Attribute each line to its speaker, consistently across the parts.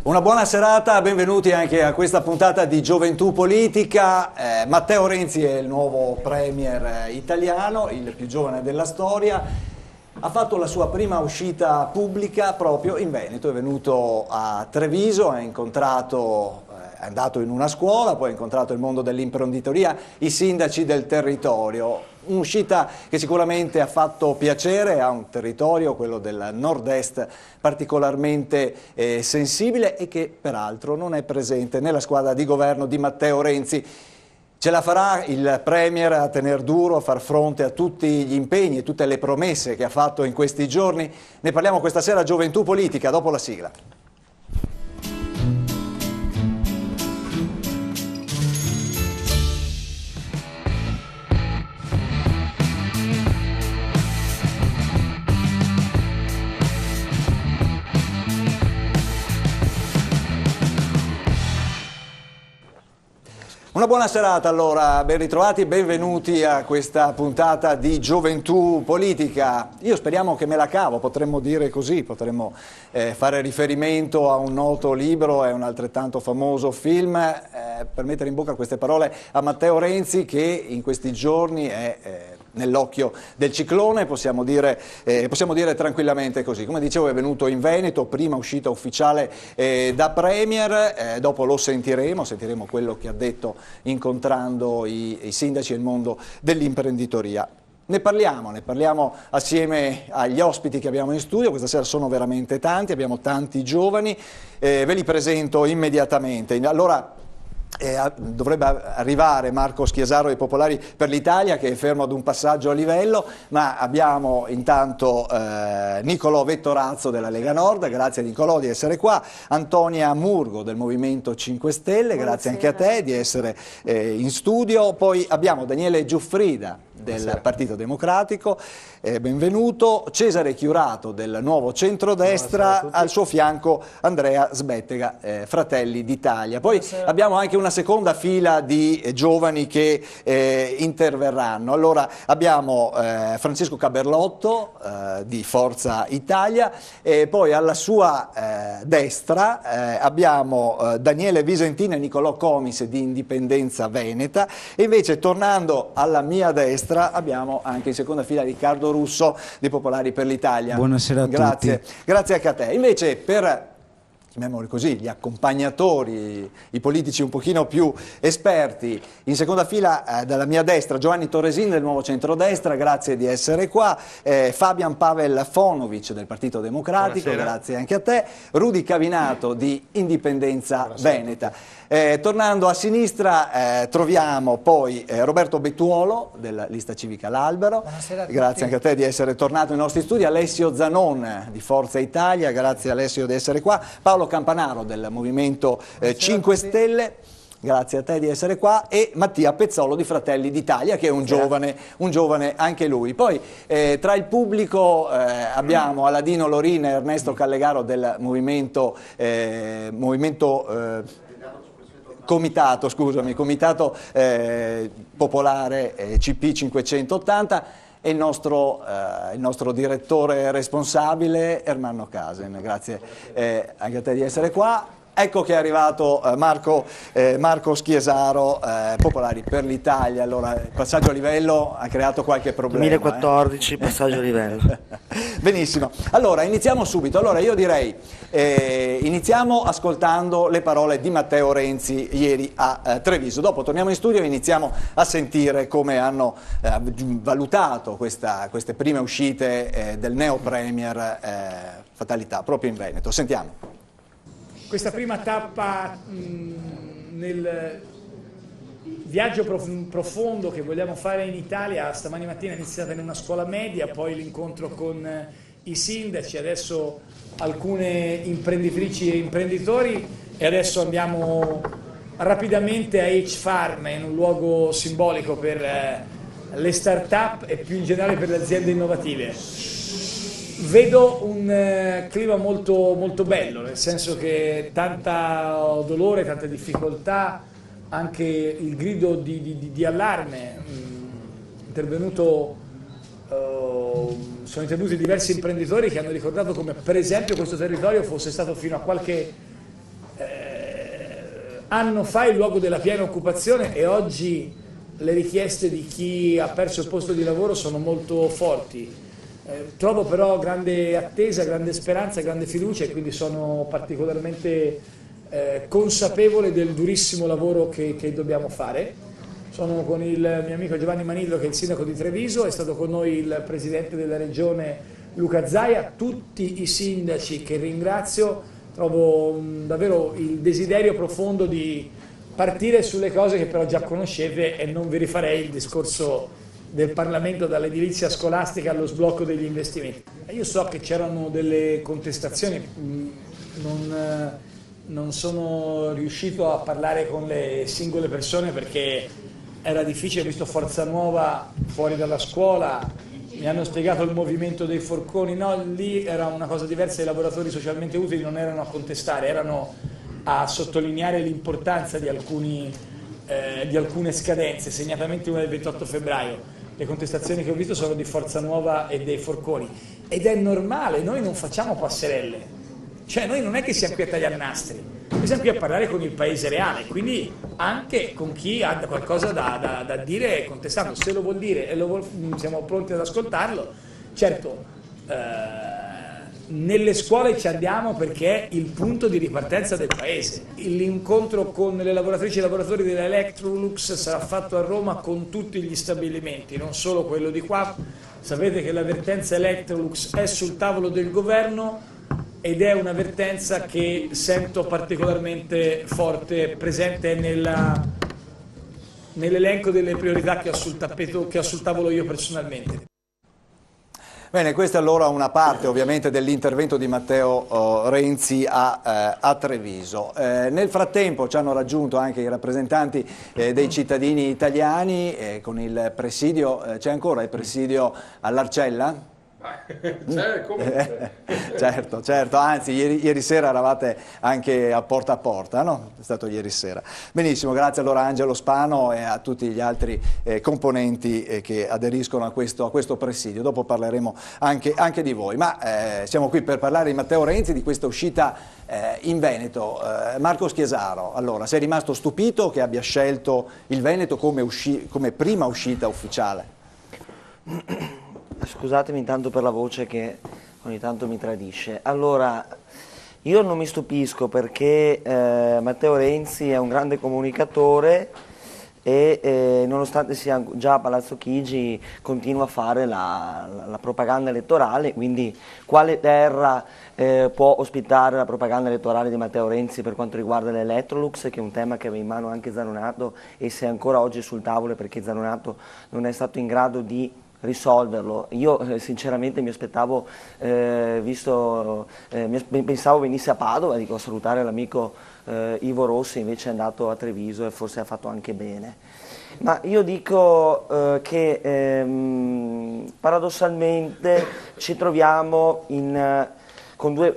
Speaker 1: Una buona serata, benvenuti anche a questa puntata di Gioventù Politica. Matteo Renzi è il nuovo premier italiano, il più giovane della storia. Ha fatto la sua prima uscita pubblica proprio in Veneto, è venuto a Treviso, è andato in una scuola, poi ha incontrato il mondo dell'imprenditoria, i sindaci del territorio. Un'uscita che sicuramente ha fatto piacere a un territorio, quello del nord-est, particolarmente sensibile e che peraltro non è presente nella squadra di governo di Matteo Renzi. Ce la farà il Premier a tener duro, a far fronte a tutti gli impegni e tutte le promesse che ha fatto in questi giorni? Ne parliamo questa sera a Gioventù Politica, dopo la sigla. Una buona serata allora, ben ritrovati e benvenuti a questa puntata di Gioventù Politica. Io speriamo che me la cavo, potremmo dire così, potremmo fare riferimento a un noto libro e un altrettanto famoso film per mettere in bocca queste parole a Matteo Renzi, che in questi giorni è nell'occhio del ciclone, possiamo dire tranquillamente così. Come dicevo, è venuto in Veneto, prima uscita ufficiale da Premier, dopo lo sentiremo quello che ha detto incontrando i sindaci e il mondo dell'imprenditoria. Ne parliamo assieme agli ospiti che abbiamo in studio. Questa sera sono veramente tanti, abbiamo tanti giovani, ve li presento immediatamente. Allora, dovrebbe arrivare Marco Schiesaro dei Popolari per l'Italia, che è fermo ad un passaggio a livello, ma abbiamo intanto Nicolò Vettorazzo della Lega Nord, grazie Nicolò di essere qua, Antonia Murgo del Movimento 5 Stelle, grazie anche a te di essere in studio, poi abbiamo Daniele Giuffrida del Partito Democratico, benvenuto, Cesare Chiurato del Nuovo Centrodestra, al suo fianco Andrea Sbettega, Fratelli d'Italia. Poi abbiamo anche una seconda fila di giovani che interverranno. Allora abbiamo Francesco Caberlotto di Forza Italia, e poi alla sua destra abbiamo Daniele Visentini e Nicolò Comis di Indipendenza Veneta, e invece tornando alla mia destra abbiamo anche in seconda fila Riccardo Russo dei Popolari per l'Italia.
Speaker 2: Buonasera a tutti.
Speaker 1: Grazie anche a te. Invece per, chiamiamoli così, gli accompagnatori, i politici un pochino più esperti, in seconda fila dalla mia destra Giovanni Torresin del Nuovo Centrodestra, grazie di essere qua, Fabian Pavel Fonovic del Partito Democratico, buonasera. Grazie anche a te, Rudy Cavinato di Indipendenza Veneta. Tornando a sinistra troviamo poi Roberto Bettuolo della Lista Civica L'Albero, grazie anche a te di essere tornato nei nostri studi, Alessio Zanon di Forza Italia, grazie Alessio di essere qua, Paolo Campanaro del Movimento 5 Stelle, grazie a te di essere qua, e Mattia Pezzolo di Fratelli d'Italia, che è un giovane anche lui. Poi tra il pubblico abbiamo Aladino Lorin e Ernesto Callegaro del Comitato Popolare CP 580, e il nostro direttore responsabile Ermanno Casen. Grazie anche a te di essere qua. Ecco che è arrivato Marco Schiesaro, Popolari per l'Italia. Allora, il passaggio a livello ha creato qualche problema.
Speaker 3: 2014, passaggio a livello.
Speaker 1: Benissimo. Allora, iniziamo subito. Allora, io direi, iniziamo ascoltando le parole di Matteo Renzi ieri a Treviso. Dopo torniamo in studio e iniziamo a sentire come hanno valutato queste prime uscite del neo premier Fatalità proprio in Veneto. Sentiamo.
Speaker 4: Questa prima tappa nel viaggio profondo che vogliamo fare in Italia, stamani mattina è iniziata in una scuola media, poi l'incontro con i sindaci, adesso alcune imprenditrici e imprenditori, e adesso andiamo rapidamente a H-Farm, in un luogo simbolico per le start-up e più in generale per le aziende innovative. Vedo un clima molto, molto bello, nel senso che tanta dolore, tanta difficoltà, anche il grido di allarme intervenuto sono intervenuti diversi imprenditori che hanno ricordato come per esempio questo territorio fosse stato fino a qualche anno fa il luogo della piena occupazione e oggi le richieste di chi ha perso il posto di lavoro sono molto forti. Trovo però grande attesa, grande speranza, grande fiducia e quindi sono particolarmente consapevole del durissimo lavoro che dobbiamo fare. Sono con il mio amico Giovanni Manillo, che è il sindaco di Treviso, è stato con noi il presidente della regione Luca Zaia, tutti i sindaci che ringrazio. Trovo davvero il desiderio profondo di partire sulle cose che però già conoscete e non vi rifarei il discorso del Parlamento, dall'edilizia scolastica allo sblocco degli investimenti. Io so che c'erano delle contestazioni, non sono riuscito a parlare con le singole persone perché era difficile, ho visto Forza Nuova fuori dalla scuola, mi hanno spiegato il movimento dei forconi, no, lì era una cosa diversa, i lavoratori socialmente utili non erano a contestare, erano a sottolineare l'importanza di alcune scadenze, segnatamente una del 28 febbraio. Le contestazioni che ho visto sono di Forza Nuova e dei forconi ed è normale, noi non facciamo passerelle, cioè noi non è che siamo qui a tagliare nastri, noi siamo qui a parlare con il paese reale, quindi anche con chi ha qualcosa da dire contestando, se lo vuol dire e siamo pronti ad ascoltarlo. Certo, nelle scuole ci andiamo perché è il punto di ripartenza del paese. L'incontro con le lavoratrici e i lavoratori dell'Electrolux sarà fatto a Roma con tutti gli stabilimenti, non solo quello di qua. Sapete che l'avvertenza Electrolux è sul tavolo del governo ed è un'avvertenza che sento particolarmente forte, presente nell'elenco delle priorità che ho sul tappeto, che ho sul tavolo io personalmente.
Speaker 1: Bene, questa è allora una parte ovviamente dell'intervento di Matteo Renzi a Treviso. Nel frattempo ci hanno raggiunto anche i rappresentanti dei cittadini italiani con il presidio, c'è ancora il presidio all'Arcella? Certo, anzi ieri sera eravate anche a porta, no? È stato ieri sera. Benissimo, grazie allora a Angelo Spano e a tutti gli altri componenti che aderiscono a questo presidio. Dopo parleremo anche di voi, ma siamo qui per parlare di Matteo Renzi, di questa uscita in Veneto. Marco Schiesaro, allora, sei rimasto stupito che abbia scelto il Veneto come prima uscita ufficiale?
Speaker 3: Scusatemi intanto per la voce che ogni tanto mi tradisce. Allora, io non mi stupisco perché Matteo Renzi è un grande comunicatore e nonostante sia già a Palazzo Chigi continua a fare la propaganda elettorale, quindi quale terra può ospitare la propaganda elettorale di Matteo Renzi per quanto riguarda l'Electrolux, che è un tema che aveva in mano anche Zanonato e se è ancora oggi sul tavolo perché Zanonato non è stato in grado di risolverlo. Io sinceramente mi aspettavo, pensavo venisse a Padova, dico, a salutare l'amico Ivo Rossi, invece è andato a Treviso e forse ha fatto anche bene. Ma io dico che paradossalmente ci troviamo con due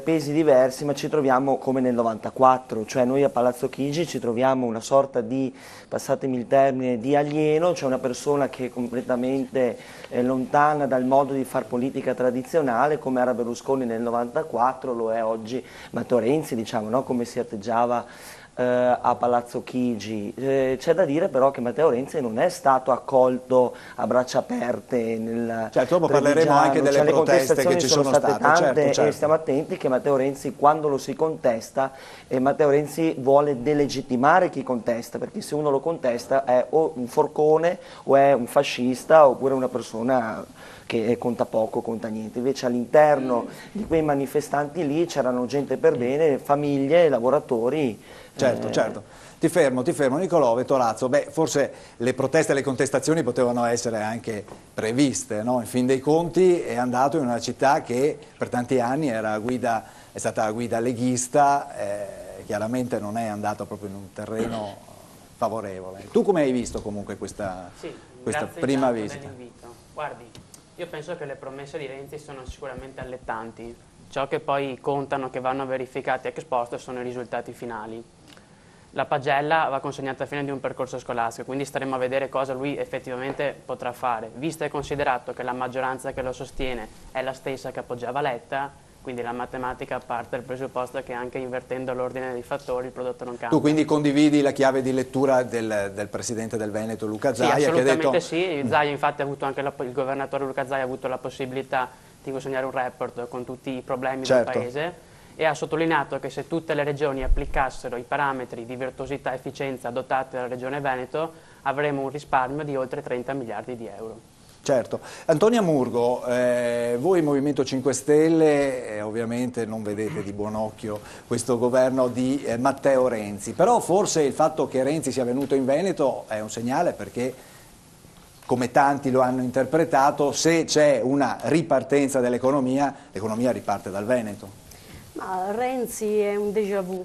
Speaker 3: pesi diversi, ma ci troviamo come nel 94, cioè noi a Palazzo Chigi ci troviamo una sorta di, passatemi il termine, di alieno, cioè una persona che è completamente lontana dal modo di far politica tradizionale, come era Berlusconi nel 94, lo è oggi Matteo Renzi, diciamo, no? Come si atteggiava a Palazzo Chigi. C'è da dire però che Matteo Renzi non è stato accolto a braccia aperte nel
Speaker 1: certo, dopo parleremo anche delle proteste che ci sono state
Speaker 3: tante,
Speaker 1: certo.
Speaker 3: E stiamo attenti che Matteo Renzi, quando lo si contesta, Matteo Renzi vuole delegittimare chi contesta, perché se uno lo contesta è o un forcone o è un fascista oppure una persona che conta poco, conta niente. Invece all'interno di quei manifestanti lì c'erano gente per bene, famiglie, lavoratori.
Speaker 1: Certo. Ti fermo, Nicolò Vettorazzo. Beh, forse le proteste e le contestazioni potevano essere anche previste, no? In fin dei conti è andato in una città che per tanti anni è stata guida leghista, chiaramente non è andato proprio in un terreno favorevole. Tu come hai visto comunque questa prima visita?
Speaker 2: Guardi, io penso che le promesse di Renzi sono sicuramente allettanti. Ciò che poi contano, che vanno verificati ex post, sono i risultati finali. La pagella va consegnata a fine di un percorso scolastico, quindi staremo a vedere cosa lui effettivamente potrà fare. Visto e considerato che la maggioranza che lo sostiene è la stessa che appoggiava Letta, Quindi la matematica parte dal presupposto che anche invertendo l'ordine dei fattori il prodotto non cambia.
Speaker 1: Tu quindi condividi la chiave di lettura del presidente del Veneto Luca Zaia?
Speaker 2: Sì, assolutamente
Speaker 1: che ha detto...
Speaker 2: sì. Zaia infatti ha avuto anche il governatore Luca Zaia ha avuto la possibilità di consegnare un report con tutti i problemi del Paese e ha sottolineato che se tutte le regioni applicassero i parametri di virtuosità e efficienza adottati dalla Regione Veneto avremo un risparmio di oltre 30 miliardi di euro.
Speaker 1: Certo. Antonia Murgo, voi Movimento 5 Stelle ovviamente non vedete di buon occhio questo governo di Matteo Renzi, però forse il fatto che Renzi sia venuto in Veneto è un segnale perché, come tanti lo hanno interpretato, se c'è una ripartenza dell'economia, l'economia riparte dal Veneto.
Speaker 5: Ma Renzi è un déjà vu,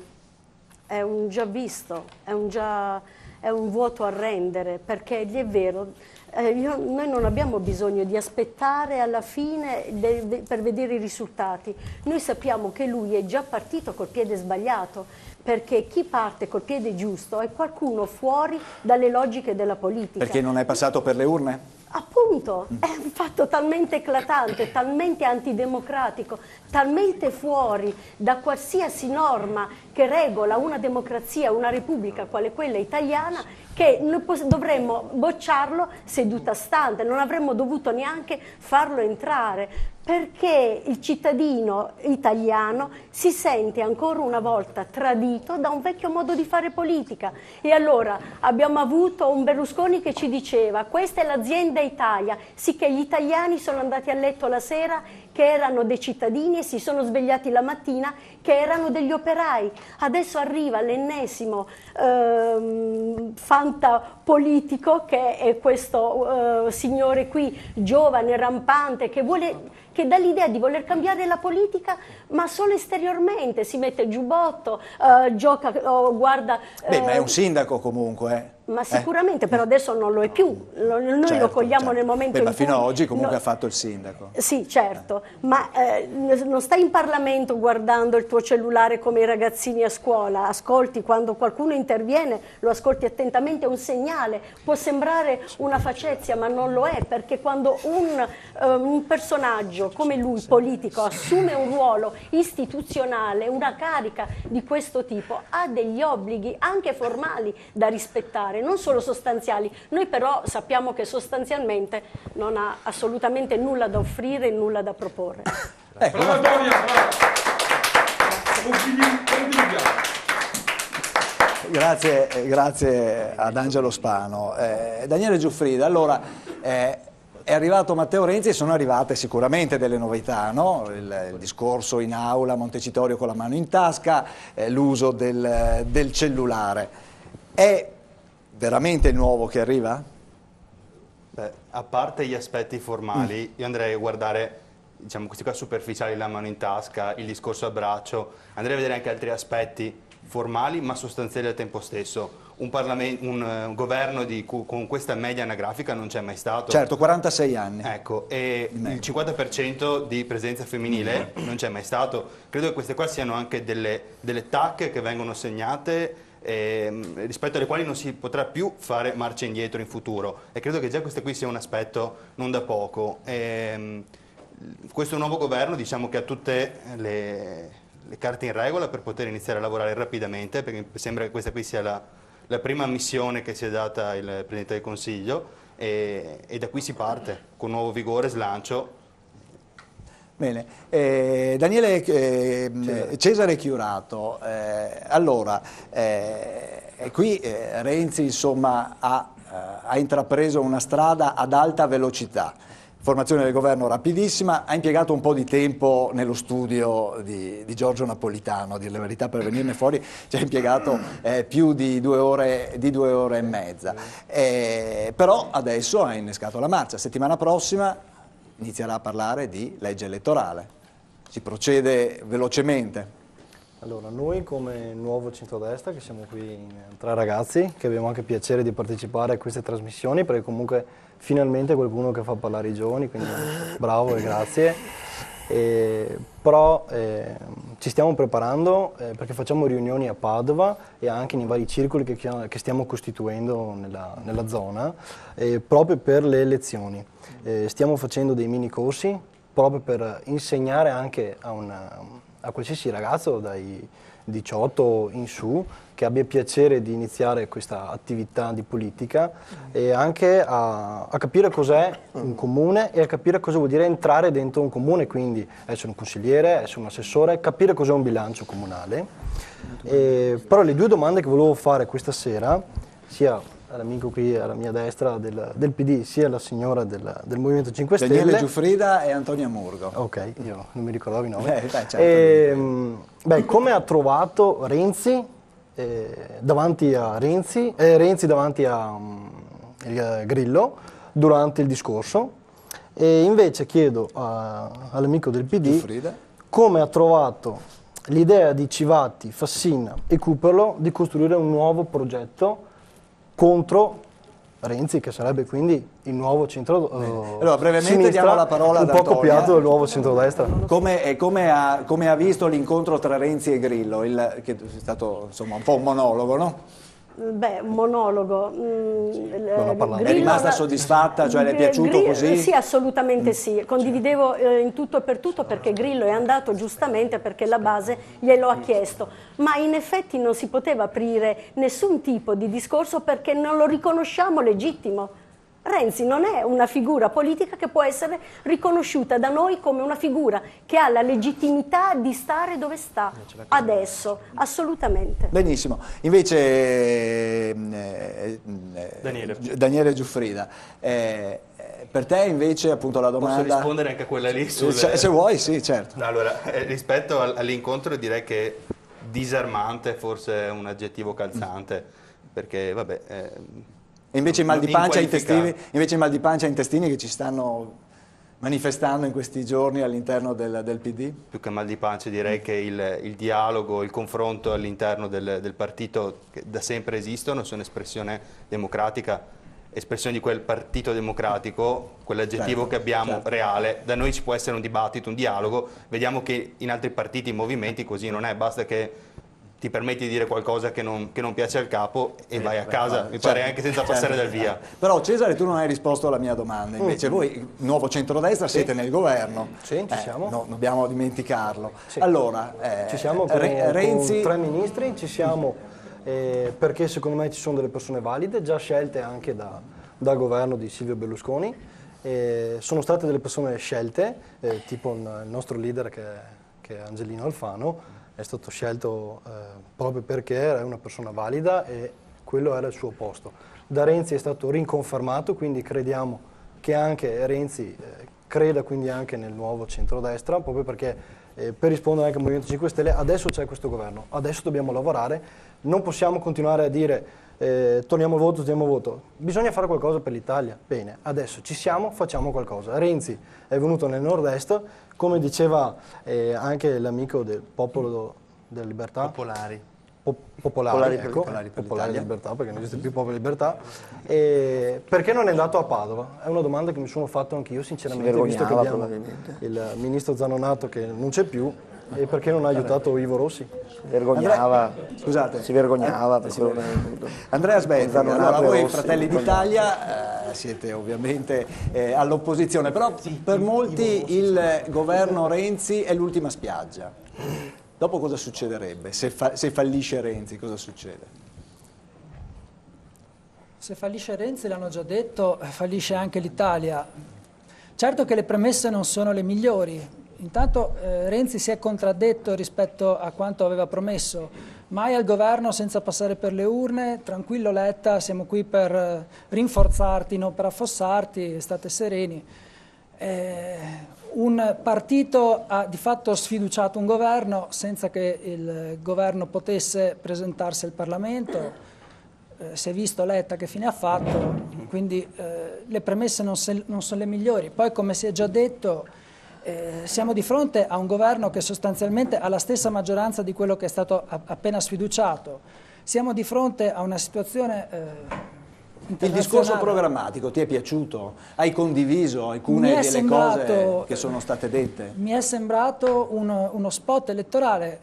Speaker 5: è un già visto, è un vuoto a rendere, perché è vero. Noi non abbiamo bisogno di aspettare alla fine per vedere i risultati. Noi sappiamo che lui è già partito col piede sbagliato, perché chi parte col piede giusto è qualcuno fuori dalle logiche della politica.
Speaker 1: Perché non è passato per le urne?
Speaker 5: Appunto, è un fatto talmente eclatante, talmente antidemocratico, talmente fuori da qualsiasi norma che regola una democrazia, una repubblica quale quella italiana, che noi dovremmo bocciarlo seduta stante, non avremmo dovuto neanche farlo entrare, perché il cittadino italiano si sente ancora una volta tradito da un vecchio modo di fare politica. E allora abbiamo avuto un Berlusconi che ci diceva: questa è l'azienda Italia, sì, che gli italiani sono andati a letto la sera che erano dei cittadini e si sono svegliati la mattina che erano degli operai. Adesso arriva l'ennesimo fantapolitico, che è questo signore qui, giovane, rampante, che dà l'idea di voler cambiare la politica, ma solo esteriormente. Si mette il giubbotto, gioca, guarda...
Speaker 1: Beh, ma è un sindaco comunque,
Speaker 5: Ma sicuramente, però adesso non lo è più. Noi
Speaker 1: certo,
Speaker 5: lo cogliamo
Speaker 1: certo.
Speaker 5: nel momento
Speaker 1: Beh,
Speaker 5: in
Speaker 1: ma
Speaker 5: cui...
Speaker 1: fino ad oggi comunque ha fatto il sindaco.
Speaker 5: Sì, certo, ma non stai in Parlamento guardando il tuo cellulare come i ragazzini a scuola. Ascolti, quando qualcuno interviene, lo ascolti attentamente, è un segnale. Può sembrare una facezia, ma non lo è, perché quando un personaggio come lui, politico, assume un ruolo istituzionale, una carica di questo tipo, ha degli obblighi anche formali da rispettare, non solo sostanziali. Noi però sappiamo che sostanzialmente non ha assolutamente nulla da offrire e nulla da proporre.
Speaker 1: Ecco, grazie ad Angelo Spano. Daniele Giuffrida, allora è arrivato Matteo Renzi e sono arrivate sicuramente delle novità, no? Il discorso in aula, Montecitorio con la mano in tasca, l'uso del cellulare. È veramente il nuovo che arriva?
Speaker 6: Beh, a parte gli aspetti formali, io andrei a guardare, diciamo, questi qua superficiali, la mano in tasca, il discorso a braccio, andrei a vedere anche altri aspetti formali ma sostanziali al tempo stesso. Un governo con questa media anagrafica non c'è mai stato.
Speaker 1: Certo, 46 anni.
Speaker 6: Ecco, e il 50% di presenza femminile non c'è mai stato. Credo che queste qua siano anche delle tacche che vengono segnate, rispetto alle quali non si potrà più fare marcia indietro in futuro, e credo che già questo qui sia un aspetto non da poco. Questo nuovo governo, diciamo, che ha tutte le carte in regola per poter iniziare a lavorare rapidamente, perché mi sembra che questa qui sia la prima missione che si è data il Presidente del Consiglio, e da qui si parte con nuovo vigore, slancio.
Speaker 1: Bene, Daniele Cesare Chiurato, allora, qui Renzi insomma ha intrapreso una strada ad alta velocità, formazione del governo rapidissima, ha impiegato un po' di tempo nello studio di Giorgio Napolitano, a dire la verità, per venirne fuori ci ha impiegato più di 2 ore e mezza, però adesso ha innescato la marcia. Settimana prossima inizierà a parlare di legge elettorale, si procede velocemente.
Speaker 7: Allora, noi come nuovo centrodestra, che siamo qui in 3 ragazzi, che abbiamo anche piacere di partecipare a queste trasmissioni, perché comunque finalmente qualcuno che fa parlare i giovani, quindi bravo e grazie. Però ci stiamo preparando perché facciamo riunioni a Padova e anche nei vari circoli che stiamo costituendo nella zona, proprio per le elezioni. Stiamo facendo dei mini corsi proprio per insegnare anche a qualsiasi ragazzo dai 18 in su che abbia piacere di iniziare questa attività di politica e anche a capire cos'è un comune e a capire cosa vuol dire entrare dentro un comune, quindi essere un consigliere, essere un assessore, capire cos'è un bilancio comunale. Però le due domande che volevo fare questa sera, sia all'amico qui alla mia destra del PD, sia alla signora del Movimento 5 Stelle.
Speaker 1: Daniele Giuffrida e Antonia Murgo.
Speaker 7: Ok, io non mi ricordavo i nomi.
Speaker 1: Certo.
Speaker 7: Come ha trovato Renzi davanti a Renzi davanti a Grillo durante il discorso? E invece chiedo all'amico del PD
Speaker 1: Giuffrida
Speaker 7: come ha trovato l'idea di Civati, Fassina e Cooperlo di costruire un nuovo progetto contro Renzi, che sarebbe quindi il nuovo centro
Speaker 1: Allora, brevemente
Speaker 7: sinistra,
Speaker 1: diamo la parola ad
Speaker 7: un po'
Speaker 1: Antonia.
Speaker 7: copiato dal nuovo centrodestra.
Speaker 1: Come ha visto l'incontro tra Renzi e Grillo? Che è stato insomma un po' un monologo, no?
Speaker 5: Beh, un monologo.
Speaker 1: È rimasta soddisfatta? Cioè le è piaciuto così?
Speaker 5: Sì, assolutamente sì. Condividevo in tutto e per tutto perché Grillo è andato giustamente perché la base glielo ha chiesto. Ma in effetti non si poteva aprire nessun tipo di discorso perché non lo riconosciamo legittimo. Renzi non è una figura politica che può essere riconosciuta da noi come una figura che ha la legittimità di stare dove sta adesso, assolutamente.
Speaker 1: Benissimo. Invece Daniele Giuffrida, per te invece appunto la domanda...
Speaker 6: Posso rispondere anche a quella lì?
Speaker 1: Se vuoi, sì, certo.
Speaker 6: Allora, rispetto all'incontro direi che disarmante forse è un aggettivo calzante, perché vabbè...
Speaker 1: Invece i mal di pancia intestini che ci stanno manifestando in questi giorni all'interno del PD?
Speaker 6: Più che mal di pancia direi che il dialogo, il confronto all'interno del partito che da sempre esistono sono espressione democratica, espressione di quel partito democratico, quell'aggettivo che abbiamo reale. Da noi ci può essere un dibattito, un dialogo, vediamo che in altri partiti, in movimenti così non è, basta che ti permetti di dire qualcosa che non piace al capo e vai a casa, mi pare anche senza passare dal via.
Speaker 1: Però Cesare, tu non hai risposto alla mia domanda, invece voi, nuovo centrodestra, siete nel governo.
Speaker 7: Sì, ci siamo.
Speaker 1: No, dobbiamo dimenticarlo.
Speaker 7: Sì.
Speaker 1: Allora,
Speaker 7: ci siamo con
Speaker 1: Renzi...
Speaker 7: 3 ministri, ci siamo perché secondo me ci sono delle persone valide, già scelte anche dal governo di Silvio Berlusconi. Sono state delle persone scelte, tipo il nostro leader che è Angelino Alfano, è stato scelto proprio perché era una persona valida e quello era il suo posto. Da Renzi è stato rinconfermato, quindi crediamo che anche Renzi creda quindi anche nel nuovo centrodestra, proprio perché per rispondere anche al Movimento 5 Stelle adesso c'è questo governo, adesso dobbiamo lavorare, non possiamo continuare a dire torniamo al voto, bisogna fare qualcosa per l'Italia. Bene, adesso ci siamo, facciamo qualcosa. Renzi è venuto nel nord-est, come diceva anche l'amico del Popolo della Libertà.
Speaker 6: Popolari.
Speaker 7: Popolari della Libertà, perché non esiste più Popolo della Libertà. Perché non è andato a Padova? È una domanda che mi sono fatto anch'io sinceramente, visto che abbiamo il ministro Zanonato che non c'è più. E perché non ha aiutato Ivo Rossi?
Speaker 3: Si vergognava.
Speaker 1: Andrea Sbezzi, allora voi Fratelli d'Italia siete ovviamente all'opposizione, però per molti il governo Renzi è l'ultima spiaggia. Dopo cosa succederebbe? Se fallisce Renzi, cosa succede?
Speaker 8: Se fallisce Renzi, l'hanno già detto, fallisce anche l'Italia. Certo che le premesse non sono le migliori. Intanto Renzi si è contraddetto rispetto a quanto aveva promesso, mai al governo senza passare per le urne, tranquillo Letta, siamo qui per rinforzarti, non per affossarti, state sereni. Un partito ha di fatto sfiduciato un governo senza che il governo potesse presentarsi al Parlamento, si è visto Letta che fine ha fatto, quindi le premesse non sono le migliori. Poi come si è già detto, siamo di fronte a un governo che sostanzialmente ha la stessa maggioranza di quello che è stato appena sfiduciato. Siamo di fronte a una situazione
Speaker 1: Il discorso programmatico ti è piato? Hai condiviso alcune delle cose che sono state dette?
Speaker 8: Mi è sembrato uno spot elettorale.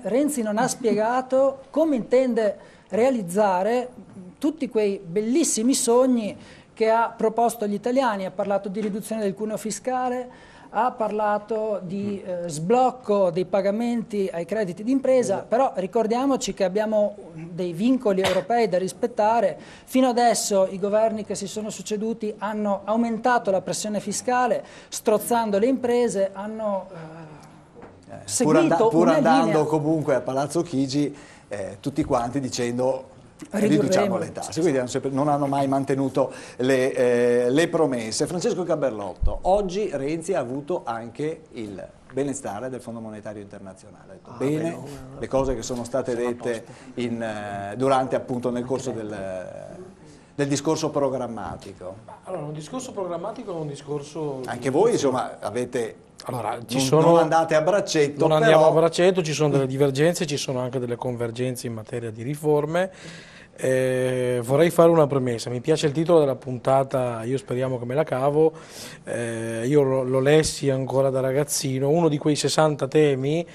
Speaker 8: Renzi non ha spiegato come intende realizzare tutti quei bellissimi sogni che ha proposto agli italiani, ha parlato di riduzione del cuneo fiscale, ha parlato di sblocco dei pagamenti ai crediti d'impresa, però ricordiamoci che abbiamo dei vincoli europei da rispettare. Fino adesso i governi che si sono succeduti hanno aumentato la pressione fiscale, strozzando le imprese, hanno seguito
Speaker 1: pur
Speaker 8: una
Speaker 1: andando
Speaker 8: linea.
Speaker 1: comunque a Palazzo Chigi, tutti quanti dicendo riduciamo le tasse, quindi non hanno mai mantenuto le promesse. Francesco Caberlotto, oggi Renzi ha avuto anche il benestare del Fondo Monetario Internazionale, ha detto bene le cose che sono state dette durante appunto nel corso del discorso programmatico.
Speaker 9: Allora, un discorso programmatico è un discorso...
Speaker 1: Anche voi insomma avete...
Speaker 9: Allora,
Speaker 1: non andate a braccetto,
Speaker 9: non andiamo a braccetto, ci sono delle divergenze, ci sono anche delle convergenze in materia di riforme. Vorrei fare una premessa, mi piace il titolo della puntata, io speriamo che me la cavo, io lo lessi ancora da ragazzino, uno di quei 60 temi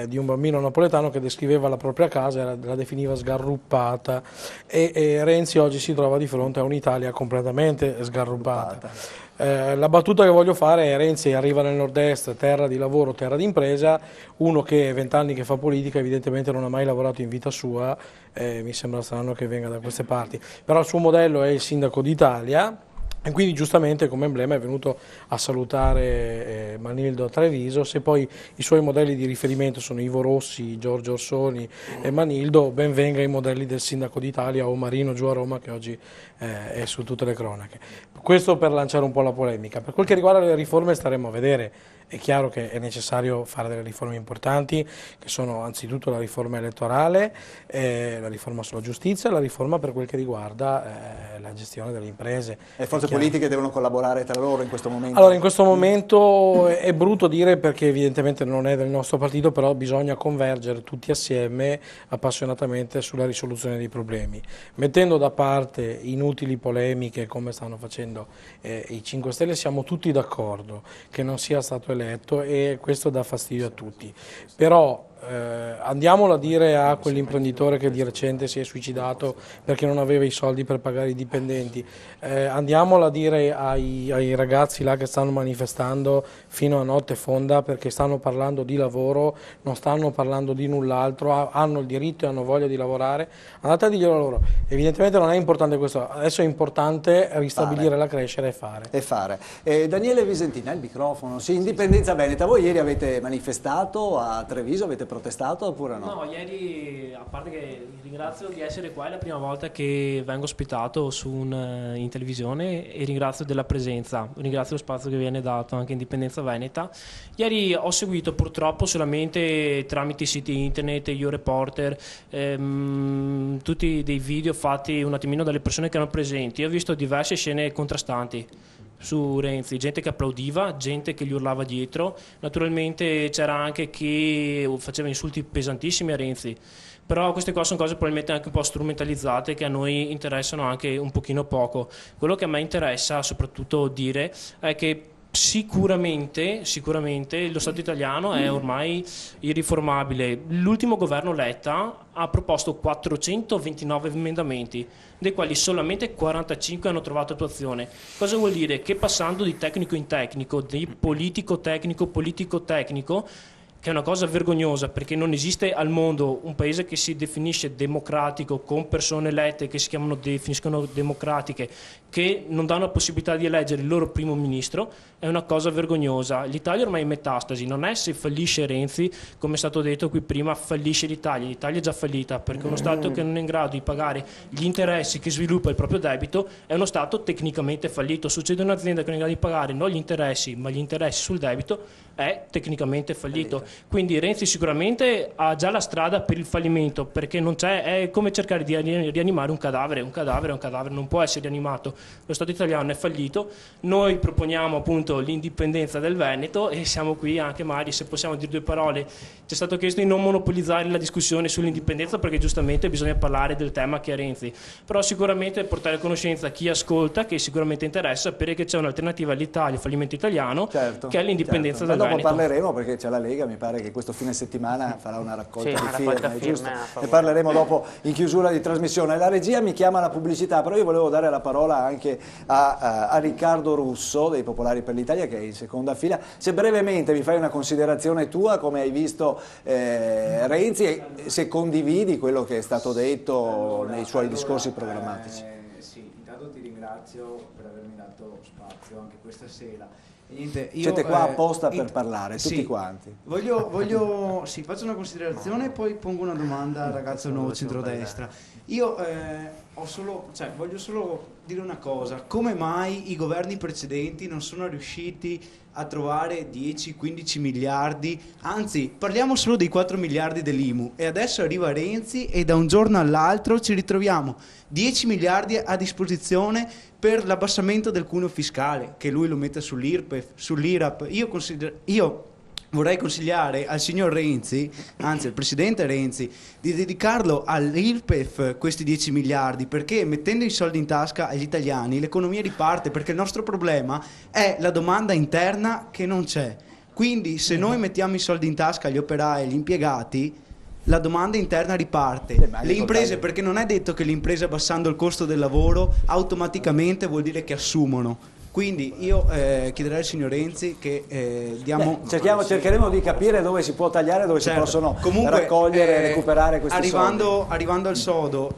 Speaker 9: di un bambino napoletano che descriveva la propria casa, la definiva sgarruppata, e Renzi oggi si trova di fronte a un'Italia completamente sgarruppata. La battuta che voglio fare è: Renzi arriva nel nord-est, terra di lavoro, terra di impresa, uno che è 20 anni che fa politica, evidentemente non ha mai lavorato in vita sua, mi sembra strano che venga da queste parti, però il suo modello è il sindaco d'Italia. E quindi giustamente come emblema è venuto a salutare Manildo a Treviso. Se poi i suoi modelli di riferimento sono Ivo Rossi, Giorgio Orsoni e Manildo, ben venga i modelli del sindaco d'Italia o Marino giù a Roma, che oggi è su tutte le cronache. Questo per lanciare un po' la polemica. Per quel che riguarda le riforme staremo a vedere. È chiaro che è necessario fare delle riforme importanti, che sono anzitutto la riforma elettorale, la riforma sulla giustizia e la riforma per quel che riguarda la gestione delle imprese.
Speaker 1: Le forze politiche devono collaborare tra loro in questo momento?
Speaker 9: Allora, in questo momento è brutto dire, perché evidentemente non è del nostro partito, però bisogna convergere tutti assieme appassionatamente sulla risoluzione dei problemi, mettendo da parte inutili polemiche come stanno facendo i 5 Stelle. Siamo tutti d'accordo che non sia stato eletto e questo dà fastidio a tutti, però andiamolo a dire a quell'imprenditore che di recente si è suicidato perché non aveva i soldi per pagare i dipendenti, andiamolo a dire ai ragazzi là che stanno manifestando fino a notte fonda perché stanno parlando di lavoro, non stanno parlando di null'altro, hanno il diritto e hanno voglia di lavorare, andate a dirglielo loro. Evidentemente non è importante questo, adesso è importante ristabilire la crescita e fare.
Speaker 1: Daniele Visentina, il microfono. Sì, Indipendenza Veneta, voi ieri avete manifestato a Treviso, avete protestato oppure no?
Speaker 10: No, ieri, a parte che ringrazio di essere qua, è la prima volta che vengo ospitato in televisione e ringrazio della presenza, ringrazio lo spazio che viene dato anche a Indipendenza Veneta. Ieri ho seguito purtroppo solamente tramite i siti internet, Euroreporter, tutti dei video fatti un attimino dalle persone che erano presenti. Ho visto diverse scene contrastanti su Renzi, gente che applaudiva, gente che gli urlava dietro, naturalmente c'era anche chi faceva insulti pesantissimi a Renzi, però queste cose sono cose probabilmente anche un po' strumentalizzate che a noi interessano anche un pochino poco. Quello che a me interessa soprattutto dire è che sicuramente lo Stato italiano è ormai irriformabile. L'ultimo governo Letta ha proposto 429 emendamenti, dei quali solamente 45 hanno trovato attuazione. Cosa vuol dire? Che passando di tecnico in tecnico, di politico-tecnico, che è una cosa vergognosa, perché non esiste al mondo un paese che si definisce democratico, con persone elette che definiscono democratiche, che non danno la possibilità di eleggere il loro primo ministro, è una cosa vergognosa. L'Italia ormai è in metastasi, non è se fallisce Renzi, come è stato detto qui prima, fallisce l'Italia è già fallita, perché uno Stato che non è in grado di pagare gli interessi che sviluppa il proprio debito è uno Stato tecnicamente fallito. Succede un'azienda che non è in grado di pagare non gli interessi, ma gli interessi sul debito, è tecnicamente fallito. Quindi Renzi sicuramente ha già la strada per il fallimento, perché non c'è, è come cercare di rianimare un cadavere, non può essere rianimato. Lo Stato italiano è fallito, noi proponiamo appunto l'indipendenza del Veneto e siamo qui anche magari, se possiamo dire due parole, ci è stato chiesto di non monopolizzare la discussione sull'indipendenza perché giustamente bisogna parlare del tema che è Renzi, però sicuramente portare a conoscenza chi ascolta, che sicuramente interessa sapere che c'è un'alternativa all'Italia, al fallimento italiano, che è l'indipendenza del Veneto.
Speaker 1: Dopo parleremo perché c'è la Lega, mi pare che questo fine settimana farà una raccolta
Speaker 2: Sì,
Speaker 1: di
Speaker 2: una
Speaker 1: firme,
Speaker 2: raccolta firme
Speaker 1: giusto?
Speaker 2: a favore.
Speaker 1: Ne parleremo dopo in chiusura di trasmissione. La regia mi chiama alla pubblicità, però io volevo dare la parola anche a Riccardo Russo dei Popolari per l'Italia, che è in seconda fila. Se brevemente mi fai una considerazione tua, come hai visto Renzi, e se condividi quello che è stato detto nei suoi discorsi programmatici.
Speaker 11: Sì, intanto ti ringrazio per avermi dato spazio anche questa sera. E niente,
Speaker 1: Siete qua apposta per parlare, tutti
Speaker 11: sì,
Speaker 1: quanti.
Speaker 11: Sì, faccio una considerazione e poi pongo una domanda al ragazzo del Nuovo Centrodestra. Io voglio solo dire una cosa: come mai i governi precedenti non sono riusciti a trovare 10-15 miliardi, anzi parliamo solo dei 4 miliardi dell'IMU, e adesso arriva Renzi e da un giorno all'altro ci ritroviamo 10 miliardi a disposizione per l'abbassamento del cuneo fiscale, che lui lo mette sull'IRPEF, sull'IRAP. Io vorrei consigliare al signor Renzi, anzi al presidente Renzi, di dedicarlo all'IRPEF questi 10 miliardi, perché mettendo i soldi in tasca agli italiani l'economia riparte, perché il nostro problema è la domanda interna che non c'è. Quindi se noi mettiamo i soldi in tasca agli operai, agli impiegati, la domanda interna riparte. Le imprese, perché non è detto che le imprese abbassando il costo del lavoro automaticamente vuol dire che assumono. Quindi io chiederei al signor Renzi che
Speaker 1: cercheremo di capire dove si può tagliare, dove si possono raccogliere e recuperare questi soldi.
Speaker 11: Arrivando al sodo,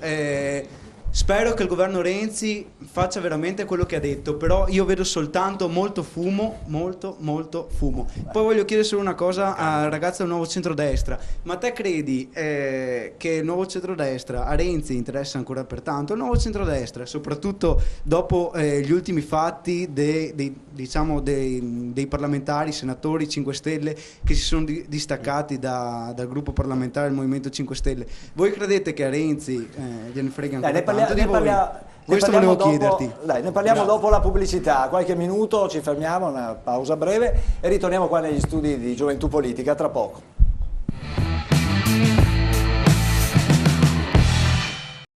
Speaker 11: spero che il governo Renzi faccia veramente quello che ha detto, però io vedo soltanto molto fumo, molto fumo. Poi voglio chiedere solo una cosa al ragazzo del Nuovo Centrodestra: ma te credi che il Nuovo Centrodestra a Renzi interessa ancora per tanto? Il Nuovo Centrodestra, soprattutto dopo gli ultimi fatti dei parlamentari, senatori 5 Stelle che si sono distaccati dal gruppo parlamentare del Movimento 5 Stelle, voi credete che a Renzi gliene frega ancora tanto di voi? Questo volevo chiederti.
Speaker 1: Ne parliamo dopo la pubblicità, qualche minuto ci fermiamo, una pausa breve e ritorniamo qua negli studi di Gioventù Politica tra poco.